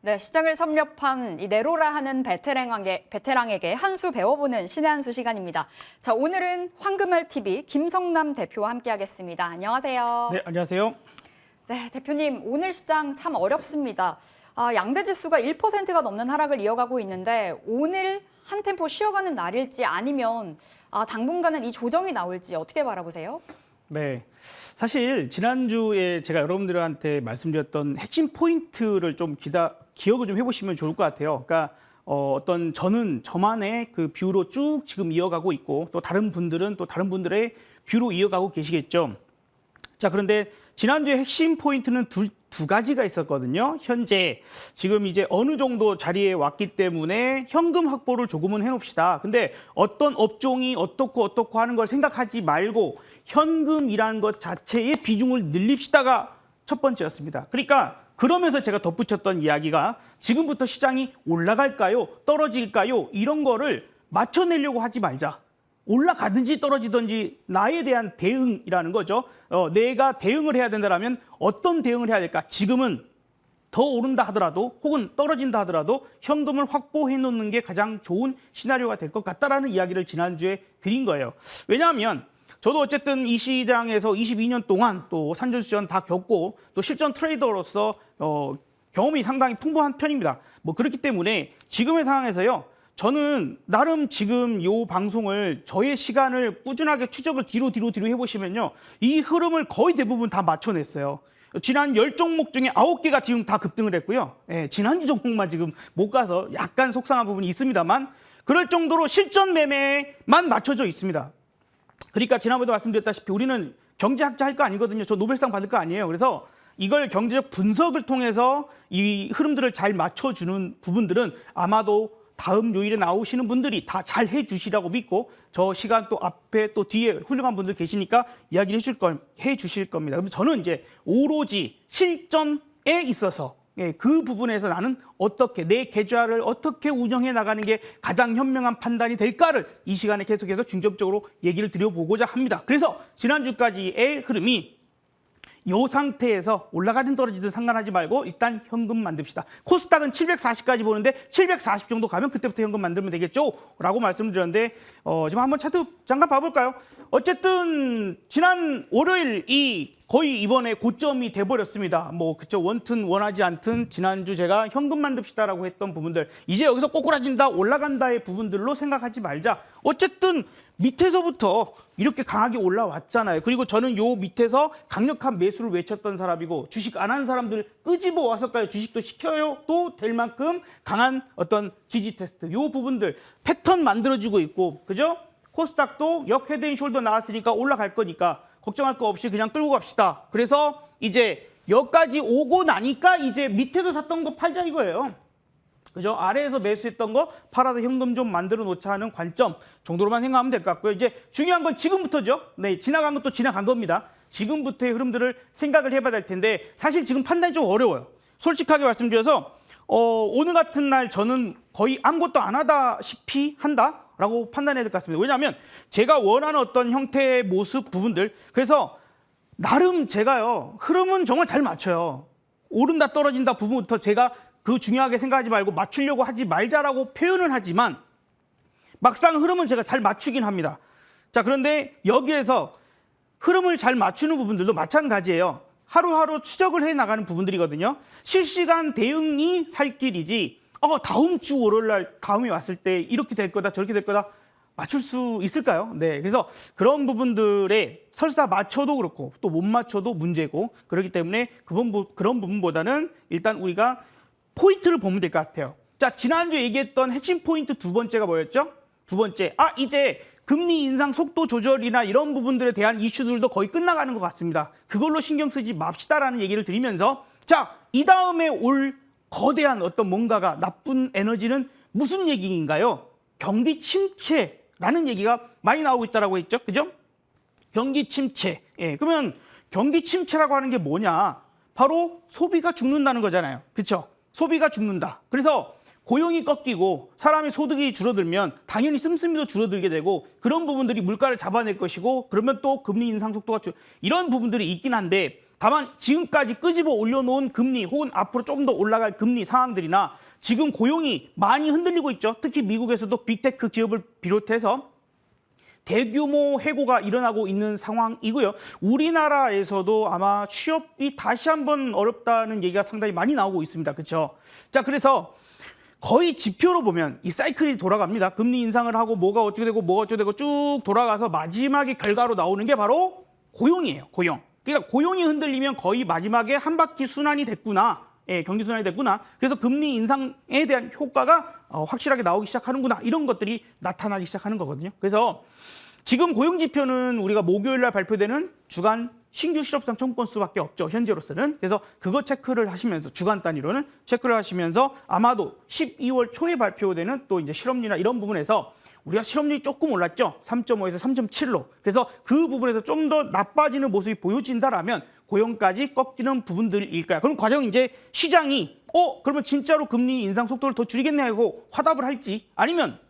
네, 시장을 섭렵한 이 네로라 하는 베테랑에게 한 수 배워보는 신의 한 수 시간입니다. 자, 오늘은 황금알TV 김성남 대표와 함께하겠습니다. 안녕하세요. 네, 안녕하세요. 네, 대표님, 오늘 시장 참 어렵습니다. 양대 지수가 1%가 넘는 하락을 이어가고 있는데 오늘 한 템포 쉬어가는 날일지 아니면 당분간은 이 조정이 나올지 어떻게 바라보세요? 네, 사실 지난주에 제가 여러분들한테 말씀드렸던 핵심 포인트를 좀 기억을 좀 해보시면 좋을 것 같아요. 그러니까 어떤 저는 저만의 그 뷰로 쭉 지금 이어가고 있고 또 다른 분들은 또 다른 분들의 뷰로 이어가고 계시겠죠. 자, 그런데 지난주에 핵심 포인트는 두 가지가 있었거든요. 현재 지금 이제 어느 정도 자리에 왔기 때문에 현금 확보를 조금은 해놓읍시다. 근데 어떤 업종이 어떻고 하는 걸 생각하지 말고 현금이라는 것 자체의 비중을 늘립시다가 첫 번째였습니다. 그러니까 그러면서 제가 덧붙였던 이야기가 지금부터 시장이 올라갈까요? 떨어질까요? 이런 거를 맞춰내려고 하지 말자. 올라가든지 떨어지든지 나에 대한 대응이라는 거죠. 내가 대응을 해야 된다면 어떤 대응을 해야 될까? 지금은 더 오른다 하더라도 혹은 떨어진다 하더라도 현금을 확보해 놓는 게 가장 좋은 시나리오가 될 것 같다라는 이야기를 지난주에 드린 거예요. 왜냐하면 저도 어쨌든 이 시장에서 22년 동안 또 산전수전 다 겪고 또 실전 트레이더로서 경험이 상당히 풍부한 편입니다. 뭐 그렇기 때문에 지금의 상황에서요. 저는 나름 지금 이 방송을 저의 시간을 꾸준하게 추적을 뒤로 해보시면요. 이 흐름을 거의 대부분 다 맞춰냈어요. 지난 10종목 중에 9개가 지금 다 급등을 했고요. 지난주 종목만 지금 못 가서 약간 속상한 부분이 있습니다만 그럴 정도로 실전 매매만 맞춰져 있습니다. 그러니까 지난번에도 말씀드렸다시피 우리는 경제학자 할 거 아니거든요. 저 노벨상 받을 거 아니에요. 그래서 이걸 경제적 분석을 통해서 이 흐름들을 잘 맞춰주는 부분들은 아마도 다음 요일에 나오시는 분들이 다 잘 해주시라고 믿고 저 시간 또 앞에 또 뒤에 훌륭한 분들 계시니까 이야기를 해주실 겁니다. 그럼 저는 이제 오로지 실전에 있어서 그 부분에서 나는 어떻게 내 계좌를 어떻게 운영해 나가는 게 가장 현명한 판단이 될까를 이 시간에 계속해서 중점적으로 얘기를 드려보고자 합니다. 그래서 지난주까지의 흐름이 이 상태에서 올라가든 떨어지든 상관하지 말고 일단 현금 만듭시다. 코스닥은 740까지 보는데 740 정도 가면 그때부터 현금 만들면 되겠죠? 라고 말씀드렸는데 지금 한번 차트 잠깐 봐볼까요? 어쨌든 지난 월요일이 거의 이번에 고점이 돼버렸습니다. 뭐 그쵸, 원튼 원하지 않든 지난주 제가 현금 만듭시다라고 했던 부분들 이제 여기서 꼬꾸라진다 올라간다의 부분들로 생각하지 말자. 어쨌든 밑에서부터 이렇게 강하게 올라왔잖아요. 그리고 저는 요 밑에서 강력한 매수를 외쳤던 사람이고 주식 안 한 사람들 끄집어 와서까지 주식도 시켜요 또 될 만큼 강한 어떤 지지 테스트 요 부분들 패턴 만들어지고 있고 그죠? 코스닥도 역 헤드앤숄더 나왔으니까 올라갈 거니까 걱정할 거 없이 그냥 끌고 갑시다. 그래서 이제 여기까지 오고 나니까 이제 밑에서 샀던 거 팔자 이거예요. 그죠? 아래에서 매수했던 거 팔아서 현금 좀 만들어 놓자 하는 관점 정도로만 생각하면 될 것 같고요. 이제 중요한 건 지금부터죠. 네, 지나간 것도 지나간 겁니다. 지금부터의 흐름들을 생각을 해봐야 될 텐데 사실 지금 판단이 좀 어려워요. 솔직하게 말씀드려서 오늘 같은 날 저는 거의 아무것도 안 하다시피 한다라고 판단해야 될 것 같습니다. 왜냐하면 제가 원하는 어떤 형태의 모습 부분들 그래서 나름 제가요 흐름은 정말 잘 맞춰요. 오른다 떨어진다 부분부터 제가 그 중요하게 생각하지 말고 맞추려고 하지 말자라고 표현을 하지만 막상 흐름은 제가 잘 맞추긴 합니다. 자, 그런데 여기에서 흐름을 잘 맞추는 부분들도 마찬가지예요. 하루하루 추적을 해 나가는 부분들이거든요. 실시간 대응이 살 길이지 다음 주 월요일 날 다음이 왔을 때 이렇게 될 거다 저렇게 될 거다 맞출 수 있을까요? 네, 그래서 그런 부분들에 설사 맞춰도 그렇고 또 못 맞춰도 문제고 그렇기 때문에 그런 부분보다는 일단 우리가 포인트를 보면 될 것 같아요. 자, 지난주에 얘기했던 핵심 포인트 두 번째가 뭐였죠? 두 번째, 이제 금리 인상 속도 조절이나 이런 부분들에 대한 이슈들도 거의 끝나가는 것 같습니다. 그걸로 신경 쓰지 맙시다라는 얘기를 드리면서 자, 이 다음에 올 거대한 어떤 뭔가가 나쁜 에너지는 무슨 얘기인가요? 경기 침체라는 얘기가 많이 나오고 있다고 했죠. 그죠? 경기 침체. 그러면 경기 침체라고 하는 게 뭐냐? 바로 소비가 죽는다는 거잖아요. 그렇죠? 소비가 죽는다. 그래서 고용이 꺾이고 사람의 소득이 줄어들면 당연히 씀씀이도 줄어들게 되고 그런 부분들이 물가를 잡아낼 것이고 그러면 또 금리 인상 속도가 이런 부분들이 있긴 한데 다만 지금까지 끄집어 올려놓은 금리 혹은 앞으로 좀 더 올라갈 금리 상황들이나 지금 고용이 많이 흔들리고 있죠. 특히 미국에서도 빅테크 기업을 비롯해서 대규모 해고가 일어나고 있는 상황이고요. 우리나라에서도 아마 취업이 다시 한번 어렵다는 얘기가 상당히 많이 나오고 있습니다. 그렇죠? 자, 그래서 거의 지표로 보면 이 사이클이 돌아갑니다. 금리 인상을 하고 뭐가 어쩌고 되고 뭐가 어쩌고 되고 쭉 돌아가서 마지막에 결과로 나오는 게 바로 고용이에요. 고용. 그러니까 고용이 흔들리면 거의 마지막에 한 바퀴 순환이 됐구나. 예, 경기 순환이 됐구나. 그래서 금리 인상에 대한 효과가 확실하게 나오기 시작하는구나. 이런 것들이 나타나기 시작하는 거거든요. 그래서 지금 고용 지표는 우리가 목요일 날 발표되는 주간 신규 실업상 청구 건수밖에 없죠. 현재로서는. 그래서 그거 체크를 하시면서 주간 단위로는 체크를 하시면서 아마도 12월 초에 발표되는 또 이제 실업률이나 이런 부분에서 우리가 실업률이 조금 올랐죠. 3.5에서 3.7로. 그래서 그 부분에서 좀 더 나빠지는 모습이 보여진다라면 고용까지 꺾이는 부분들일까요? 그럼 과정 이제 시장이 그러면 진짜로 금리 인상 속도를 더 줄이겠네 하고 화답을 할지 아니면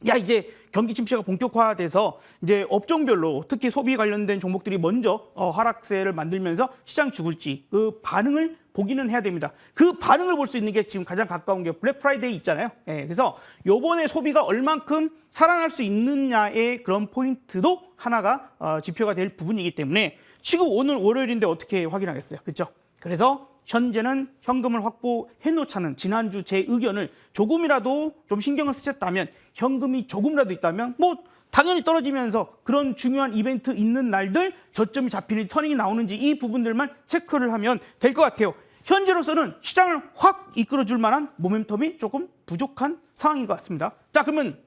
야 이제 경기 침체가 본격화돼서 이제 업종별로 특히 소비 관련된 종목들이 먼저 하락세를 만들면서 시장이 죽을지 그 반응을 보기는 해야 됩니다. 그 반응을 볼 수 있는 게 지금 가장 가까운 게 블랙 프라이데이 있잖아요. 예, 그래서 요번에 소비가 얼만큼 살아날 수 있느냐의 그런 포인트도 하나가 지표가 될 부분이기 때문에 지금 오늘 월요일인데 어떻게 확인하겠어요. 그렇죠? 그래서 현재는 현금을 확보해 놓자는 지난주 제 의견을 조금이라도 좀 신경을 쓰셨다면 현금이 조금이라도 있다면 뭐 당연히 떨어지면서 그런 중요한 이벤트 있는 날들 저점이 잡히는 터닝이 나오는지 이 부분들만 체크를 하면 될 것 같아요. 현재로서는 시장을 확 이끌어줄 만한 모멘텀이 조금 부족한 상황인 것 같습니다. 자, 그러면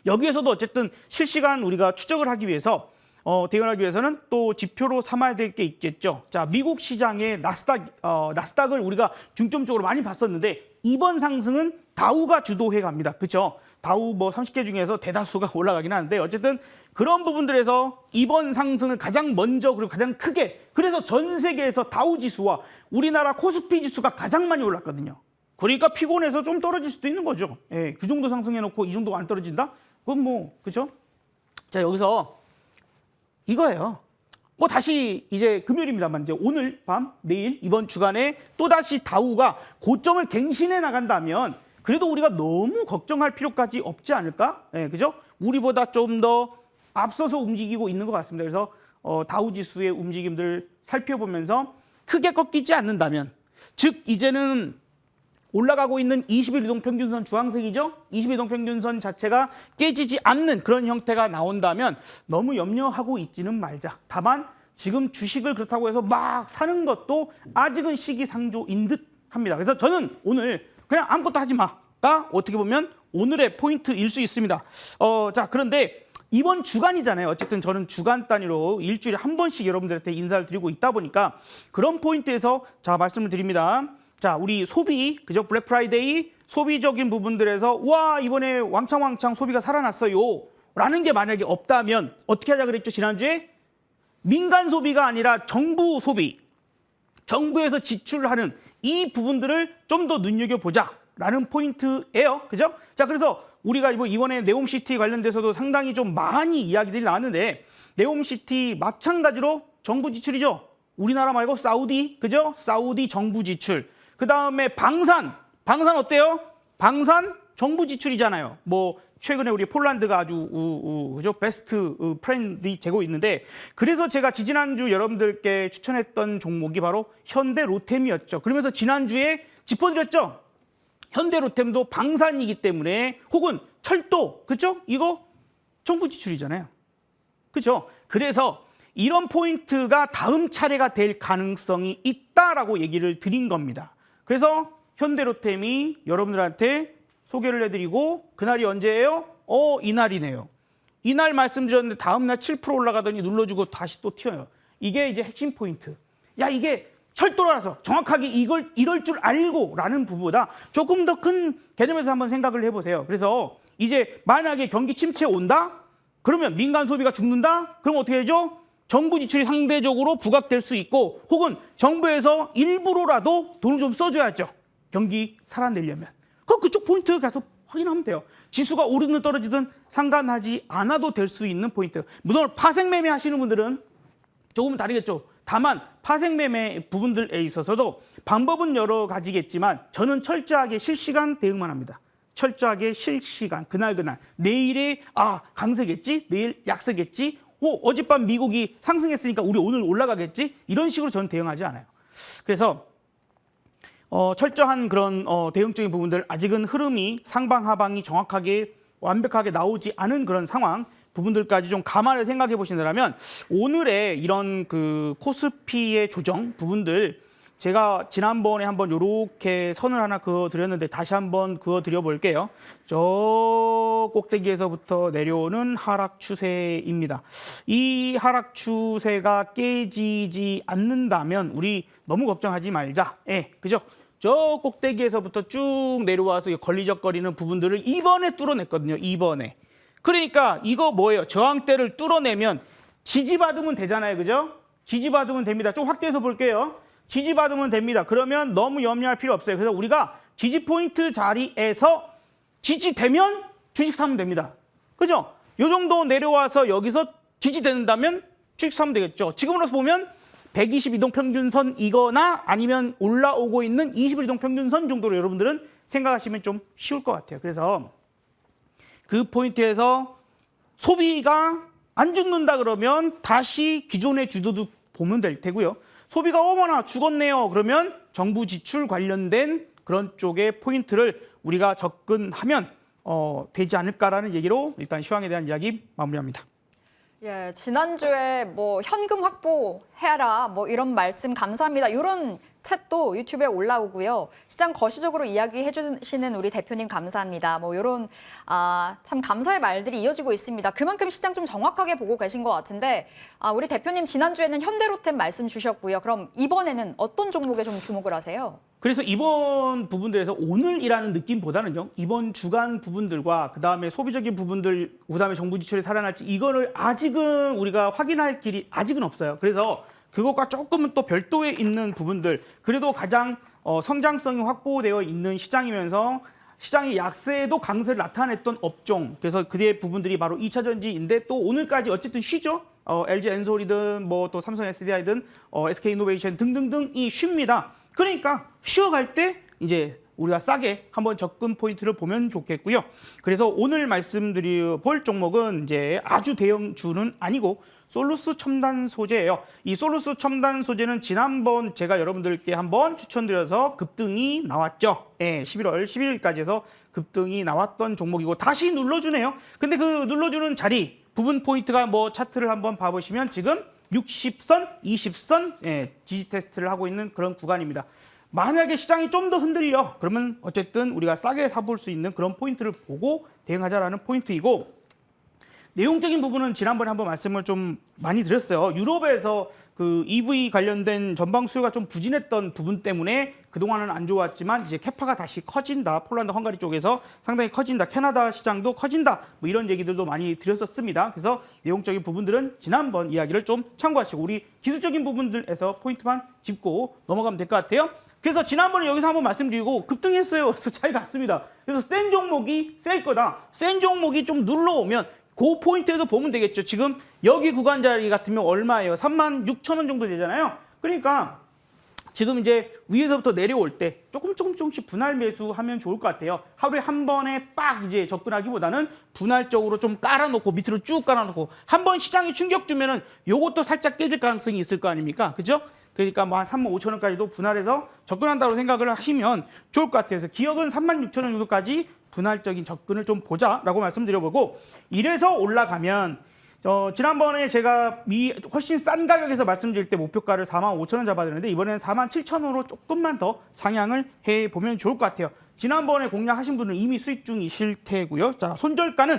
여기에서도 어쨌든 실시간 우리가 추적을 하기 위해서 대응하기 위해서는 또 지표로 삼아야 될 게 있겠죠. 자, 미국 시장의 나스닥을 우리가 중점적으로 많이 봤었는데 이번 상승은 다우가 주도해 갑니다. 그렇죠? 다우 뭐 30개 중에서 대다수가 올라가긴 하는데 어쨌든 그런 부분들에서 이번 상승을 가장 먼저 그리고 가장 크게 그래서 전 세계에서 다우 지수와 우리나라 코스피 지수가 가장 많이 올랐거든요. 그러니까 피곤해서 좀 떨어질 수도 있는 거죠. 예, 그 정도 상승해놓고 이 정도가 안 떨어진다? 그건 뭐 그렇죠? 자, 여기서 이거예요. 뭐 다시 이제 금요일입니다만 이제 오늘 밤 내일 이번 주간에 또다시 다우가 고점을 갱신해 나간다면 그래도 우리가 너무 걱정할 필요까지 없지 않을까? 예, 그죠? 우리보다 좀 더 앞서서 움직이고 있는 것 같습니다. 그래서 다우 지수의 움직임들 살펴보면서 크게 꺾이지 않는다면 즉 이제는 올라가고 있는 20일 이동평균선 주황색이죠? 20일 이동평균선 자체가 깨지지 않는 그런 형태가 나온다면 너무 염려하고 있지는 말자. 다만 지금 주식을 그렇다고 해서 막 사는 것도 아직은 시기상조인 듯 합니다. 그래서 저는 오늘 그냥 아무것도 하지 마가 어떻게 보면 오늘의 포인트일 수 있습니다. 자, 그런데 이번 주간이잖아요. 어쨌든 저는 주간 단위로 일주일에 한 번씩 여러분들한테 인사를 드리고 있다 보니까 그런 포인트에서 자 말씀을 드립니다. 자, 우리 소비, 그죠? 블랙 프라이데이 소비적인 부분들에서 와 이번에 왕창 소비가 살아났어요 라는 게 만약에 없다면 어떻게 하자 그랬죠? 지난주에 민간 소비가 아니라 정부 소비, 정부에서 지출하는 이 부분들을 좀 더 눈여겨보자 라는 포인트예요. 그죠? 자, 그래서 우리가 이번에 네옴시티 관련돼서도 상당히 좀 많이 이야기들이 나왔는데 네옴시티 마찬가지로 정부 지출이죠. 우리나라 말고 사우디, 그죠? 사우디 정부 지출. 그 다음에 방산 어때요? 방산 정부 지출이잖아요. 뭐 최근에 우리 폴란드가 아주 그죠? 베스트 프렌드 재고 있는데 그래서 제가 지지난주 여러분들께 추천했던 종목이 바로 현대로템이었죠. 그러면서 지난주에 짚어드렸죠. 현대로템도 방산이기 때문에 혹은 철도, 그렇죠? 이거 정부 지출이잖아요. 그렇죠? 그래서 이런 포인트가 다음 차례가 될 가능성이 있다라고 얘기를 드린 겁니다. 그래서 현대로템이 여러분들한테 소개를 해드리고 그날이 언제예요? 이날이네요. 이날 말씀드렸는데 다음 날 7% 올라가더니 눌러주고 다시 또 튀어요. 이게 이제 핵심 포인트. 야, 이게 철도라서 정확하게 이럴 줄 알고 라는 부분보다 조금 더 큰 개념에서 한번 생각을 해보세요. 그래서 이제 만약에 경기 침체 온다? 그러면 민간 소비가 죽는다? 그럼 어떻게 되죠? 정부 지출이 상대적으로 부각될 수 있고 혹은 정부에서 일부러라도 돈을 좀 써줘야죠. 경기 살아내려면. 그럼 그쪽 포인트 가서 확인하면 돼요. 지수가 오르든 떨어지든 상관하지 않아도 될 수 있는 포인트. 물론 파생 매매 하시는 분들은 조금은 다르겠죠. 다만 파생매매 부분들에 있어서도 방법은 여러 가지겠지만 저는 철저하게 실시간 대응만 합니다. 철저하게 실시간 그날 내일에 강세겠지, 내일 약세겠지, 어젯밤 미국이 상승했으니까 우리 오늘 올라가겠지, 이런 식으로 저는 대응하지 않아요. 그래서 철저한 그런 대응적인 부분들, 아직은 흐름이 상방 하방이 정확하게 완벽하게 나오지 않은 그런 상황 부분들까지 좀 감안해 생각해 보신다면 오늘의 이런 그 코스피의 조정 부분들, 제가 지난번에 한번 이렇게 선을 하나 그어드렸는데 다시 한번 그어드려 볼게요. 저 꼭대기에서부터 내려오는 하락 추세입니다. 이 하락 추세가 깨지지 않는다면 우리 너무 걱정하지 말자. 그죠? 저 꼭대기에서부터 쭉 내려와서 걸리적거리는 부분들을 이번에 뚫어냈거든요. 이번에. 그러니까 이거 뭐예요? 저항대를 뚫어내면 지지받으면 되잖아요. 그죠? 지지받으면 됩니다. 좀 확대해서 볼게요. 지지받으면 됩니다. 그러면 너무 염려할 필요 없어요. 그래서 우리가 지지포인트 자리에서 지지되면 주식 사면 됩니다. 그죠? 요 정도 내려와서 여기서 지지된다면 주식 사면 되겠죠. 지금으로서 보면 120 이동평균선이거나 아니면 올라오고 있는 20일 이동평균선 정도로 여러분들은 생각하시면 좀 쉬울 것 같아요. 그래서 그 포인트에서 소비가 안 죽는다 그러면 다시 기존의 주도도 보면 될 테고요. 소비가 어머나 죽었네요. 그러면 정부 지출 관련된 그런 쪽의 포인트를 우리가 접근하면 되지 않을까라는 얘기로 일단 시황에 대한 이야기 마무리합니다. 예, 지난주에 뭐 현금 확보해라 뭐 이런 말씀 감사합니다. 이런 챗도 유튜브에 올라오고요. 시장 거시적으로 이야기해 주시는 우리 대표님 감사합니다. 뭐 이런 참 감사의 말들이 이어지고 있습니다. 그만큼 시장 좀 정확하게 보고 계신 것 같은데 우리 대표님 지난주에는 현대로템 말씀 주셨고요. 그럼 이번에는 어떤 종목에 좀 주목을 하세요? 그래서 이번 부분들에서 오늘이라는 느낌보다는요. 이번 주간 부분들과 그다음에 소비적인 부분들, 그다음에 정부 지출이 살아날지 이거를 아직은 우리가 확인할 길이 아직은 없어요. 그래서 그것과 조금은 또 별도에 있는 부분들, 그래도 가장 성장성이 확보되어 있는 시장이면서 시장의 약세에도 강세를 나타냈던 업종, 그래서 그의 부분들이 바로 2차 전지인데 또 오늘까지 어쨌든 쉬죠. LG 엔솔이든 뭐 또 삼성 SDI든 SK 이노베이션 등등등이 쉽니다. 그러니까 쉬어갈 때 이제 우리가 싸게 한번 접근 포인트를 보면 좋겠고요. 그래서 오늘 말씀드릴 종목은 이제 아주 대형주는 아니고 솔루스 첨단 소재예요. 이 솔루스 첨단 소재는 지난번 제가 여러분들께 한번 추천드려서 급등이 나왔죠. 11월 11일까지 해서 급등이 나왔던 종목이고 다시 눌러주네요. 근데 그 눌러주는 자리 부분 포인트가 뭐 차트를 한번 봐보시면 지금 60선, 20선 지지 테스트를 하고 있는 그런 구간입니다. 만약에 시장이 좀 더 흔들려 그러면 어쨌든 우리가 싸게 사볼 수 있는 그런 포인트를 보고 대응하자라는 포인트이고, 내용적인 부분은 지난번에 한번 말씀을 좀 많이 드렸어요. 유럽에서 그 EV 관련된 전방 수요가 좀 부진했던 부분 때문에 그동안은 안 좋았지만 이제 캐파가 다시 커진다. 폴란드, 헝가리 쪽에서 상당히 커진다. 캐나다 시장도 커진다. 뭐 이런 얘기들도 많이 드렸었습니다. 그래서 내용적인 부분들은 지난번 이야기를 좀 참고하시고 우리 기술적인 부분들에서 포인트만 짚고 넘어가면 될 것 같아요. 그래서 지난번에 여기서 한번 말씀드리고 급등했어요. 그래서 잘 갔습니다. 그래서 센 종목이 셀 거다. 센 종목이 좀 눌러오면 그 포인트에도 보면 되겠죠. 지금 여기 구간 자리 같으면 얼마예요? 36,000원 정도 되잖아요. 그러니까 지금 이제 위에서부터 내려올 때 조금씩 분할 매수하면 좋을 것 같아요. 하루에 한 번에 빡 이제 접근하기보다는 분할적으로 좀 깔아놓고 밑으로 쭉 깔아놓고 한 번 시장이 충격 주면은 요것도 살짝 깨질 가능성이 있을 거 아닙니까? 그죠? 그러니까 뭐 한 35,000원까지도 분할해서 접근한다고 생각을 하시면 좋을 것 같아요. 그래서 기억은 36,000원 정도까지 분할적인 접근을 좀 보자라고 말씀드려보고, 이래서 올라가면 지난번에 제가 훨씬 싼 가격에서 말씀드릴 때 목표가를 45,000원 잡아드렸는데 이번에는 47,000원으로 조금만 더 상향을 해보면 좋을 것 같아요. 지난번에 공략하신 분은 이미 수익 중이실 테고요. 자, 손절가는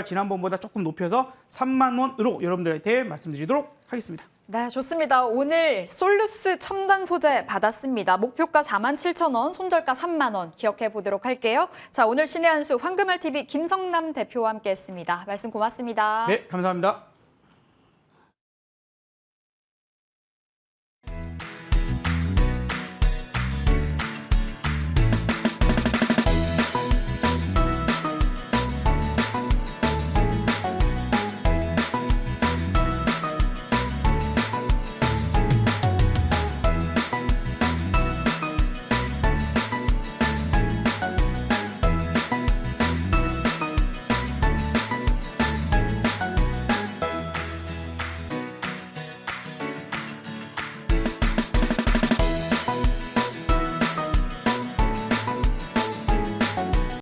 지난번보다 조금 높여서 3만 원으로 여러분들한테 말씀드리도록 하겠습니다. 네, 좋습니다. 오늘 솔루스 첨단 소재 받았습니다. 목표가 47,000원, 손절가 3만 원 기억해 보도록 할게요. 자, 오늘 신의 한수 황금알TV 김성남 대표와 함께했습니다. 말씀 고맙습니다. 네, 감사합니다.